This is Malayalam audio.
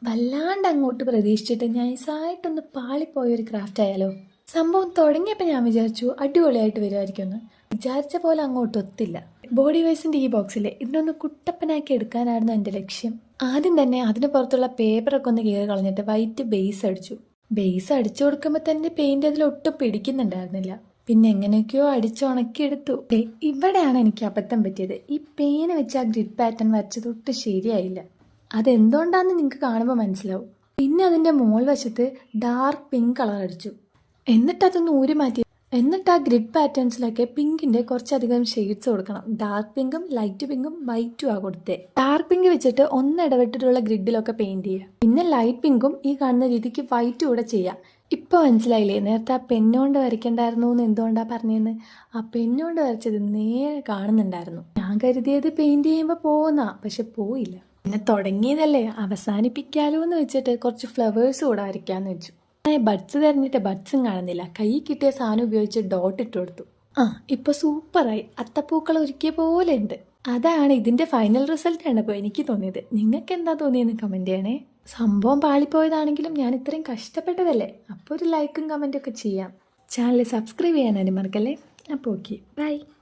വല്ലാണ്ട് അങ്ങോട്ട് പ്രതീക്ഷിച്ചിട്ട് നൈസായിട്ടൊന്ന് പാളിപ്പോയൊരു ക്രാഫ്റ്റ് ആയാലോ. സംഭവം തുടങ്ങിയപ്പോൾ ഞാൻ വിചാരിച്ചു അടിപൊളിയായിട്ട് വരുമായിരിക്കുമെന്ന്. വിചാരിച്ച പോലെ അങ്ങോട്ട് ഒത്തില്ല. ബോഡി വൈസിൻ്റെ ഈ ബോക്സിൽ ഇതിനൊന്ന് കുട്ടപ്പനാക്കി എടുക്കാനായിരുന്നു എൻ്റെ ലക്ഷ്യം. ആദ്യം തന്നെ അതിന് പുറത്തുള്ള പേപ്പറൊക്കെ ഒന്ന് കീറി കളഞ്ഞിട്ട് വൈറ്റ് ബേസ് അടിച്ചു. ബേസ് അടിച്ചു കൊടുക്കുമ്പോൾ തന്നെ പെയിന്റ് അതിൽ ഒട്ടും പിടിക്കുന്നുണ്ടായിരുന്നില്ല. പിന്നെ എങ്ങനെയൊക്കെയോ അടിച്ചുണക്കിയെടുത്തു. ഇവിടെയാണ് എനിക്ക് അബദ്ധം പറ്റിയത്. ഈ പേന വെച്ച് ആ ഗ്രിഡ് പാറ്റേൺ വരച്ചത് ഒട്ടും ശരിയായില്ല. അതെന്തുകൊണ്ടാന്ന് നിങ്ങൾക്ക് കാണുമ്പോൾ മനസ്സിലാവും. പിന്നെ അതിൻ്റെ മോൾ വശത്ത് ഡാർക്ക് പിങ്ക് കളർ അടിച്ചു. എന്നിട്ട് അതൊന്ന് ഊരി മാറ്റി. എന്നിട്ട് ആ ഗ്രിഡ് പാറ്റേൺസിലൊക്കെ പിങ്കിൻ്റെ കുറച്ചധികം ഷെയ്ഡ്സ് കൊടുക്കണം. ഡാർക്ക് പിങ്കും ലൈറ്റ് പിങ്കും വൈറ്റും ആ കൊടുത്തേ. ഡാർക്ക് പിങ്ക് വെച്ചിട്ട് ഇടവിട്ടിട്ടുള്ള ഗ്രിഡിലൊക്കെ പെയിന്റ് ചെയ്യുക. പിന്നെ ലൈറ്റ് പിങ്കും ഈ കാണുന്ന രീതിക്ക് വൈറ്റും കൂടെ ചെയ്യാം. ഇപ്പോൾ മനസ്സിലായില്ലേ നേരത്തെ ആ പെന്നുകൊണ്ട് വരയ്ക്കണ്ടായിരുന്നു എന്ന് എന്തുകൊണ്ടാണ് പറഞ്ഞതെന്ന്. ആ പെന്നുകൊണ്ട് വരച്ചത് നേരെ കാണുന്നുണ്ടായിരുന്നു. ഞാൻ കരുതിയത് പെയിന്റ് ചെയ്യുമ്പോൾ പോകുന്ന, പക്ഷെ പോയില്ല. പിന്നെ തുടങ്ങിയതല്ലേ അവസാനിപ്പിക്കാലോ എന്ന് വെച്ചിട്ട് കുറച്ച് ഫ്ലവേഴ്സ് കൂടെ വരയ്ക്കാന്ന് വെച്ചു. ബഡ്സ് തിരഞ്ഞിട്ട് ബഡ്സും കാണുന്നില്ല. കൈ കിട്ടിയ സാധനം ഉപയോഗിച്ച് ഡോട്ട് ഇട്ട് കൊടുത്തു. ഇപ്പൊ സൂപ്പറായി. അത്തപ്പൂക്കൾ ഒരുക്കിയ പോലെ ഉണ്ട്. അതാണ് ഇതിന്റെ ഫൈനൽ റിസൾട്ട് കണ്ടപ്പോൾ എനിക്ക് തോന്നിയത്. നിങ്ങൾക്ക് എന്താ തോന്നിയെന്ന് കമന്റ് ചെയ്യണേ. സംഭവം പാളിപ്പോയതാണെങ്കിലും ഞാൻ ഇത്രയും കഷ്ടപ്പെട്ടതല്ലേ, അപ്പോൾ ഒരു ലൈക്കും കമന്റും ഒക്കെ ചെയ്യാം. ചാനൽ സബ്സ്ക്രൈബ് ചെയ്യാനാണ് മറക്കല്ലേ. അപ്പോൾ ഓക്കെ, ബൈ.